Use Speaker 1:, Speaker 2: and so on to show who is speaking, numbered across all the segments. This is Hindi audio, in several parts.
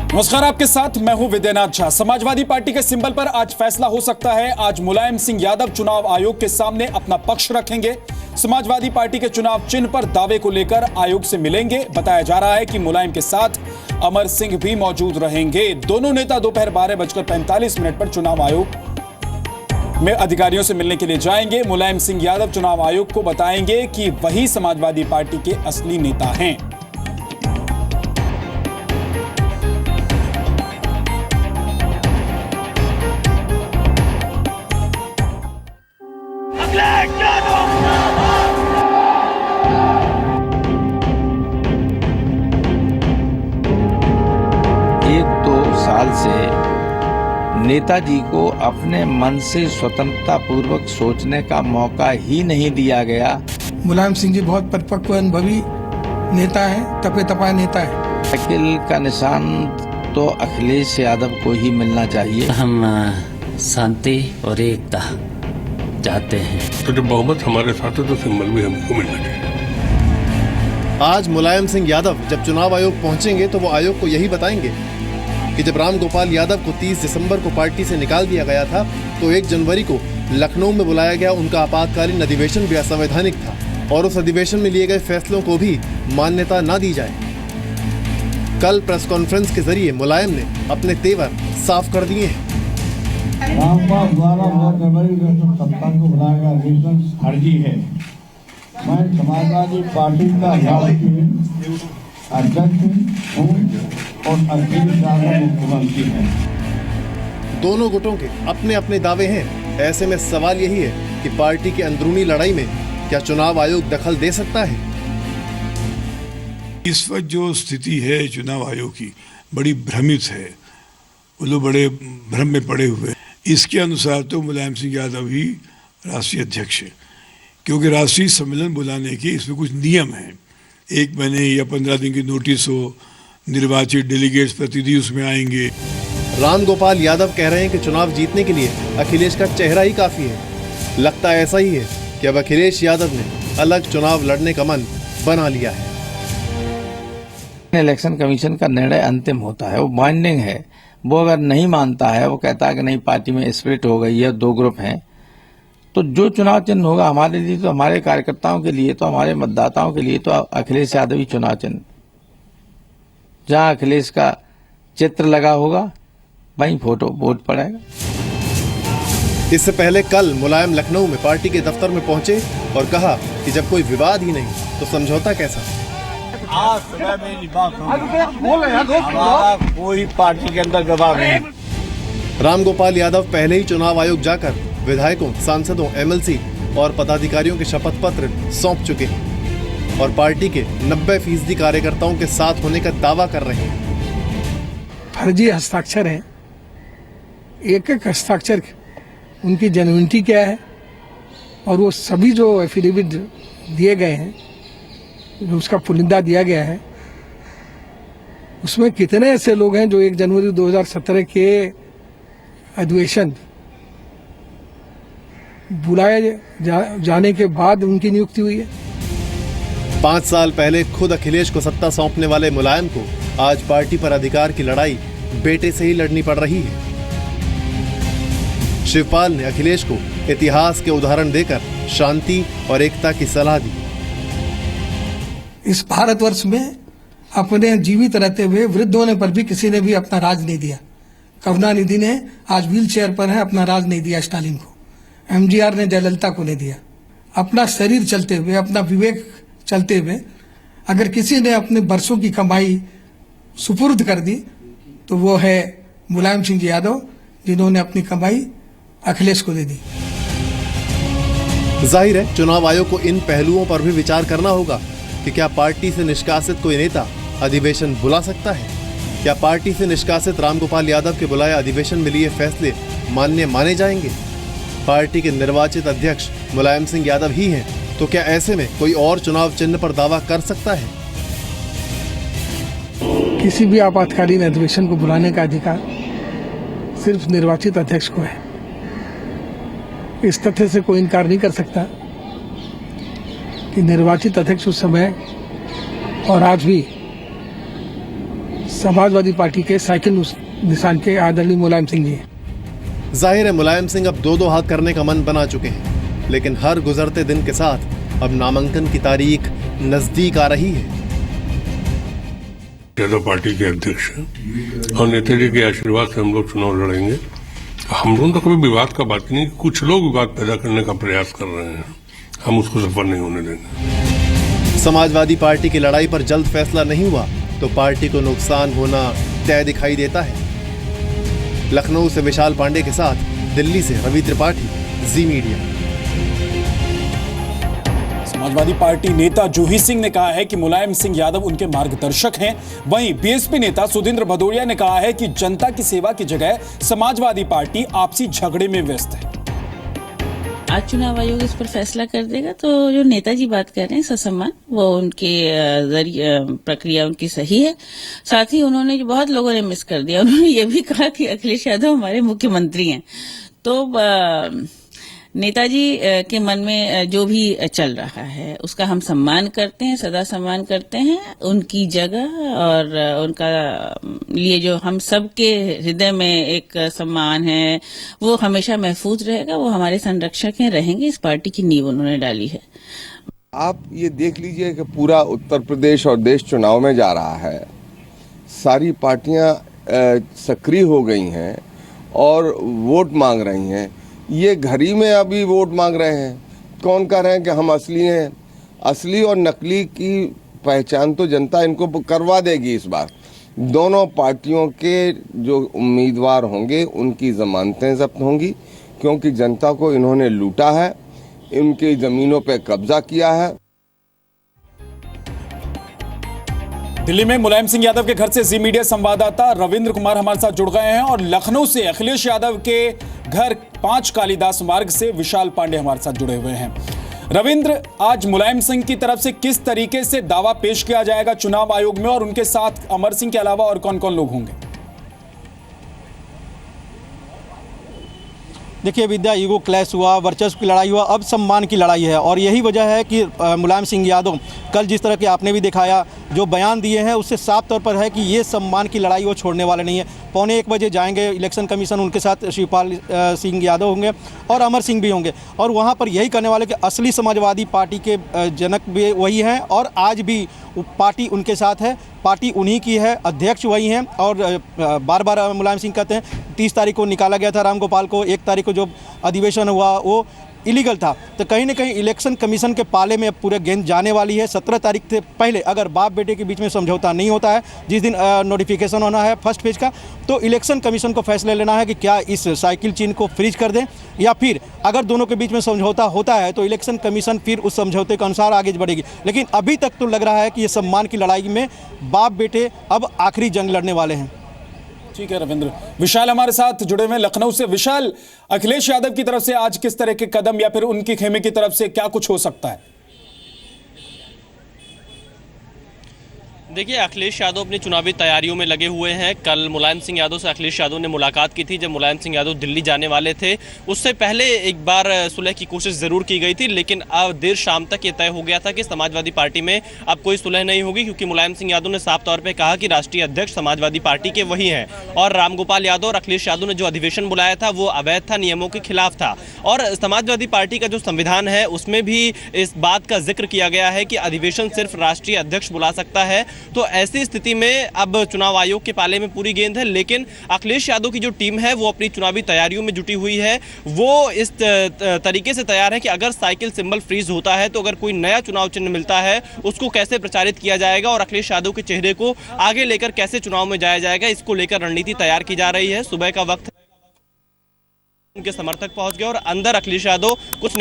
Speaker 1: नमस्कार, आपके साथ मैं हूं विद्यानाथ झा। समाजवादी पार्टी के सिंबल पर आज फैसला हो सकता है। आज मुलायम सिंह यादव चुनाव आयोग के सामने अपना पक्ष रखेंगे। समाजवादी पार्टी के चुनाव चिन्ह पर दावे को लेकर आयोग से मिलेंगे। बताया जा रहा है कि मुलायम के साथ अमर सिंह भी मौजूद रहेंगे। दोनों नेता दोपहर 12:45 पर चुनाव आयोग में अधिकारियों से मिलने के लिए जाएंगे। मुलायम सिंह यादव चुनाव आयोग को बताएंगे कि वही समाजवादी पार्टी के असली नेता हैं।
Speaker 2: एक दो साल से नेताजी को अपने मन से स्वतंत्रता पूर्वक सोचने का मौका ही नहीं दिया गया।
Speaker 3: मुलायम सिंह जी बहुत परिपक्व अनुभवी नेता है, तपे तपाए नेता है।
Speaker 2: साइकिल का निशान तो अखिलेश यादव को ही मिलना चाहिए।
Speaker 4: हम शांति और एकता चाहते हैं,
Speaker 5: तो जब बहुमत हमारे साथ है तो सिंबल भी हमको मिलना चाहिए।
Speaker 6: आज मुलायम सिंह यादव जब चुनाव आयोग पहुंचेंगे तो वो आयोग को यही बताएंगे कि जब राम गोपाल यादव को 30 दिसंबर को पार्टी से निकाल दिया गया था तो 1 जनवरी को लखनऊ में बुलाया गया उनका आपातकालीन अधिवेशन भी असंवैधानिक था और उस अधिवेशन में लिए गए फैसलों को भी मान्यता न दी जाए। कल प्रेस कॉन्फ्रेंस के जरिए मुलायम ने अपने तेवर साफ कर दिए हैं।
Speaker 7: रामपाल द्वारा 9 जनवरी 1970 को बनाया गया अधिवेशन फर्जी है। मैं समाजवादी पार्टी का राष्ट्रीय अध्यक्ष हूँ और अखिलेश यादव मुख्यमंत्री हैं।
Speaker 6: दोनों गुटों के अपने अपने दावे हैं। ऐसे में सवाल यही है कि पार्टी की अंदरूनी लड़ाई में क्या चुनाव आयोग दखल दे सकता है?
Speaker 5: इस वक्त जो स्थिति है चुनाव आयोग की बड़ी भ्रमित है। वो लोग बड़े भ्रम में पड़े हुए हैं। इसके अनुसार तो मुलायम सिंह यादव ही राष्ट्रीय अध्यक्ष है, क्योंकि राष्ट्रीय सम्मेलन बुलाने के इसमें कुछ नियम हैं। 1 महीने या 15 दिन की नोटिस हो, निर्वाचित डेलीगेट्स प्रतिनिधि उसमें आएंगे।
Speaker 6: राम गोपाल यादव कह रहे हैं कि चुनाव जीतने के लिए अखिलेश का चेहरा ही काफी है। लगता ऐसा ही है कि अब अखिलेश यादव ने अलग चुनाव लड़ने का मन बना लिया है।
Speaker 2: इलेक्शन कमीशन का निर्णय अंतिम होता है, वो बाइंडिंग है। वो अगर नहीं मानता है, वो कहता है कि नहीं पार्टी में स्प्लिट हो गई है, 2 ग्रुप हैं, तो जो चुनाव चिन्ह होगा हमारे लिए, तो हमारे कार्यकर्ताओं के लिए, तो हमारे मतदाताओं के लिए तो अखिलेश यादव ही चुनाव चिन्ह। जहां अखिलेश का चित्र लगा होगा वहीं फोटो वोट पड़ेगा।
Speaker 6: इससे पहले कल मुलायम लखनऊ में पार्टी के दफ्तर में पहुंचे और कहा कि जब कोई विवाद ही नहीं तो समझौता कैसा।
Speaker 8: आज सुबह मेरी बात हमारा कोई पार्टी के अंदर विवाद नहीं।
Speaker 6: राम गोपाल यादव पहले ही चुनाव आयोग जाकर विधायकों, सांसदों, एमएलसी और पदाधिकारियों के शपथ पत्र सौंप चुके हैं और पार्टी के 90% कार्यकर्ताओं के साथ होने का दावा कर रहे हैं।
Speaker 3: फर्जी हस्ताक्षर है, एक एक हस्ताक्षर उनकी जेन्युइनिटी क्या है और वो सभी जो एफिडेविट दिए गए हैं, जो उसका पुलिंदा दिया गया है, उसमें कितने ऐसे लोग हैं जो 1 जनवरी 2017 के अधिवेशन बुलाए जाने के बाद उनकी नियुक्ति हुई है।
Speaker 6: 5 साल पहले खुद अखिलेश को सत्ता सौंपने वाले मुलायम को आज पार्टी पर अधिकार की लड़ाई बेटे से ही लड़नी पड़ रही है। शिवपाल ने अखिलेश को इतिहास के उदाहरण देकर शांति और एकता की सलाह दी।
Speaker 3: इस भारतवर्ष में अपने जीवित रहते हुए वृद्ध होने पर भी किसी ने भी अपना राज नहीं दिया। करुणानिधि ने आज व्हील चेयर पर है, अपना राज नहीं दिया स्टालिन को। एमजीआर ने जयललिता को नहीं दिया। अपना शरीर चलते हुए, अपना विवेक चलते हुए अगर किसी ने अपने बरसों की कमाई सुपुर्द कर दी तो वो है मुलायम सिंह यादव, जिन्होंने अपनी कमाई अखिलेश को दे दी।
Speaker 6: जाहिर है चुनाव आयोग को इन पहलुओं पर भी विचार करना होगा कि क्या पार्टी से निष्कासित कोई नेता अधिवेशन बुला सकता है? क्या पार्टी से निष्कासित रामगोपाल यादव के बुलाए अधिवेशन में लिए फैसले मान्य माने जाएंगे? पार्टी के निर्वाचित अध्यक्ष मुलायम सिंह यादव ही हैं, तो क्या ऐसे में कोई और चुनाव चिन्ह पर दावा कर सकता है?
Speaker 3: किसी भी आपातकालीन अधिवेशन को बुलाने का अधिकार सिर्फ निर्वाचित अध्यक्ष को है। इस तथ्य से कोई इनकार नहीं कर सकता कि निर्वाचित अध्यक्ष उस समय और आज भी समाजवादी पार्टी के साइकिल निशान के आदरणीय मुलायम सिंह जी हैं।
Speaker 6: जाहिर है मुलायम सिंह अब दो हाथ करने का मन बना चुके हैं, लेकिन हर गुजरते दिन के साथ अब नामांकन की तारीख नजदीक आ रही है।
Speaker 9: यादव पार्टी के अध्यक्ष हैं और नेताजी के आशीर्वाद से हम लोग चुनाव लड़ेंगे। हम लोगों तो कभी विवाद का बात नहीं, कुछ लोग विवाद पैदा करने का प्रयास कर रहे हैं, हम उसको सफल नहीं होने देंगे।
Speaker 6: समाजवादी पार्टी की लड़ाई पर जल्द फैसला नहीं हुआ तो पार्टी को नुकसान होना तय दिखाई देता है। लखनऊ से विशाल पांडे के साथ दिल्ली से रवि त्रिपाठी, जी मीडिया।
Speaker 1: समाजवादी पार्टी नेता जूही सिंह ने कहा है कि मुलायम सिंह यादव उनके मार्गदर्शक हैं। वहीं बीएसपी नेता सुधींद्र भदौरिया ने कहा है कि जनता की सेवा की जगह समाजवादी पार्टी आपसी झगड़े में व्यस्त है।
Speaker 10: आज चुनाव आयोग इस पर फैसला कर देगा तो जो नेताजी बात कर रहे हैं ससम्मान, वो उनके जरिए प्रक्रिया उनकी सही है। साथ ही उन्होंने जो बहुत लोगों ने मिस कर दिया, उन्होंने ये भी कहा कि अखिलेश यादव हमारे मुख्यमंत्री हैं। तो नेताजी के मन में जो भी चल रहा है उसका हम सम्मान करते हैं, सदा सम्मान करते हैं। उनकी जगह और उनका लिए जो हम सबके हृदय में एक सम्मान है वो हमेशा महफूज रहेगा। वो हमारे संरक्षक हैं, रहेंगे। इस पार्टी की नींव उन्होंने डाली है।
Speaker 11: आप ये देख लीजिए कि पूरा उत्तर प्रदेश और देश चुनाव में जा रहा है, सारी पार्टियां सक्रिय हो गई हैं और वोट मांग रही हैं। ये घर ही में अभी वोट मांग रहे हैं। कौन कह रहे हैं कि हम असली हैं? असली और नकली की पहचान तो जनता इनको करवा देगी इस बार। दोनों पार्टियों के जो उम्मीदवार होंगे उनकी जमानतें जब्त होंगी, क्योंकि जनता को इन्होंने लूटा है, इनकी ज़मीनों पे कब्जा किया है।
Speaker 1: दिल्ली में मुलायम सिंह यादव के घर से जी मीडिया संवाददाता रविंद्र कुमार हमारे साथ जुड़ गए हैं और लखनऊ से अखिलेश यादव के घर 5 कालीदास मार्ग से विशाल पांडे हमारे साथ जुड़े हुए हैं। रविंद्र, आज मुलायम सिंह की तरफ से किस तरीके से दावा पेश किया जाएगा चुनाव आयोग में और उनके साथ अमर सिंह के अलावा और कौन कौन लोग होंगे?
Speaker 12: देखिए विद्या, ईगो क्लैश हुआ, वर्चस्व की लड़ाई हुआ, अब सम्मान की लड़ाई है। और यही वजह है कि मुलायम सिंह यादव कल जिस तरह के आपने भी दिखाया, जो बयान दिए हैं, उससे साफ तौर पर है कि ये सम्मान की लड़ाई वो छोड़ने वाले नहीं है। 1:15 बजे जाएंगे इलेक्शन कमीशन, उनके साथ शिवपाल सिंह यादव होंगे और अमर सिंह भी होंगे और वहाँ पर यही करने वाले कि असली समाजवादी पार्टी के जनक भी वही हैं और आज भी पार्टी उनके साथ है, पार्टी उन्हीं की है, अध्यक्ष वही हैं। और बार बार मुलायम सिंह कहते हैं 30 तारीख को निकाला गया था राम गोपाल को, 1 तारीख को जो अधिवेशन हुआ वो इलीगल था। तो कहीं ना कहीं इलेक्शन कमीशन के पाले में पूरे गेंद जाने वाली है। 17 तारीख से पहले अगर बाप बेटे के बीच में समझौता नहीं होता है, जिस दिन नोटिफिकेशन होना है फर्स्ट फेज का, तो इलेक्शन कमीशन को फैसला लेना है कि क्या इस साइकिल चेन को फ्रीज कर दें या फिर अगर दोनों के बीच में समझौता होता है तो इलेक्शन कमीशन फिर उस समझौते के अनुसार आगे बढ़ेगी। लेकिन अभी तक तो लग रहा है कि ये सम्मान की लड़ाई में बाप बेटे अब आखिरी जंग लड़ने वाले हैं।
Speaker 1: ठीक है रविंद्र। विशाल हमारे साथ जुड़े हुए लखनऊ से। विशाल, अखिलेश यादव की तरफ से आज किस तरह के कदम या फिर उनके खेमे की तरफ से क्या कुछ हो सकता है?
Speaker 13: देखिए, अखिलेश यादव अपनी चुनावी तैयारियों में लगे हुए हैं। कल मुलायम सिंह यादव से अखिलेश यादव ने मुलाकात की थी जब मुलायम सिंह यादव दिल्ली जाने वाले थे। उससे पहले एक बार सुलह की कोशिश ज़रूर की गई थी, लेकिन अब देर शाम तक ये तय हो गया था कि समाजवादी पार्टी में अब कोई सुलह नहीं होगी, क्योंकि मुलायम सिंह यादव ने साफ तौर पर कहा कि राष्ट्रीय अध्यक्ष समाजवादी पार्टी के वही हैं और रामगोपाल यादव और अखिलेश यादव ने जो अधिवेशन बुलाया था वो अवैध था, नियमों के खिलाफ था। और समाजवादी पार्टी का जो संविधान है उसमें भी इस बात का जिक्र किया गया है कि अधिवेशन सिर्फ राष्ट्रीय अध्यक्ष बुला सकता है। तो ऐसी स्थिति में अब चुनाव आयोग के पाले में पूरी गेंद है, लेकिन अखिलेश यादव की जो टीम है वो अपनी चुनावी तैयारियों में जुटी हुई है। वो इस तरीके से तैयार है कि अगर साइकिल सिंबल फ्रीज होता है तो अगर कोई नया चुनाव चिन्ह मिलता है उसको कैसे प्रचारित किया जाएगा और अखिलेश यादव के चेहरे को आगे लेकर कैसे चुनाव में जाया जाएगा, इसको लेकर रणनीति तैयार की जा रही है। सुबह का वक्त उनके समर्थक पहुंच गए और अंदर अखिलेश यादव कुछ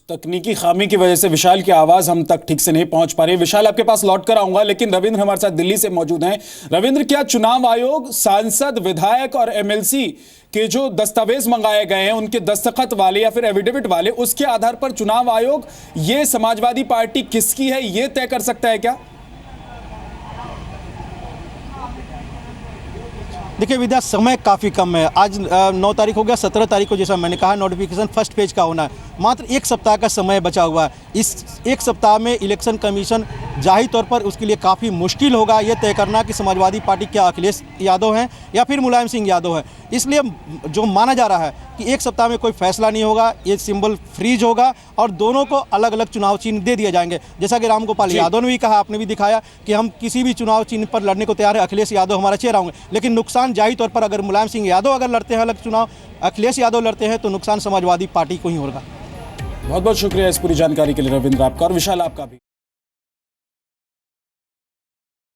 Speaker 1: तकनीकी खामी की वजह से विशाल की आवाज हम तक ठीक से नहीं पहुंच पा रही। विशाल, आपके पास लौट कर आऊंगा, लेकिन रविंद्र हमारे साथ दिल्ली से मौजूद हैं। रविंद्र, क्या चुनाव आयोग सांसद, विधायक और एमएलसी के जो दस्तावेज मंगाए गए हैं उनके दस्तखत वाले या फिर एफिडेविट वाले, उसके आधार पर चुनाव आयोग ये समाजवादी पार्टी किसकी है ये तय कर सकता है क्या?
Speaker 12: देखिए विद्या, समय काफ़ी कम है। आज 9 तारीख हो गया, 17 तारीख को जैसा मैंने कहा नोटिफिकेशन फर्स्ट पेज का होना है। मात्र एक सप्ताह का समय बचा हुआ है। इस एक सप्ताह में इलेक्शन कमीशन जाहिर तौर पर उसके लिए काफ़ी मुश्किल होगा ये तय करना कि समाजवादी पार्टी क्या अखिलेश यादव हैं या फिर मुलायम सिंह यादव हैं। इसलिए जो माना जा रहा है कि एक सप्ताह में कोई फैसला नहीं होगा, ये सिंबल फ्रीज होगा और दोनों को अलग अलग चुनाव चिन्ह दे दिए जाएंगे। जैसा कि रामगोपाल यादव ने भी कहा, आपने भी दिखाया कि हम किसी भी चुनाव चिन्ह पर लड़ने को तैयार है, अखिलेश यादव हमारा चेहरा होंगे। लेकिन नुकसान जाहिर तौर पर अगर मुलायम सिंह यादव अगर लड़ते हैं अलग चुनाव, अखिलेश यादव लड़ते हैं, तो नुकसान समाजवादी पार्टी को ही होगा।
Speaker 1: बहुत बहुत शुक्रिया इस पूरी जानकारी के लिए रविंद्र आपका, और विशाल आपका भी।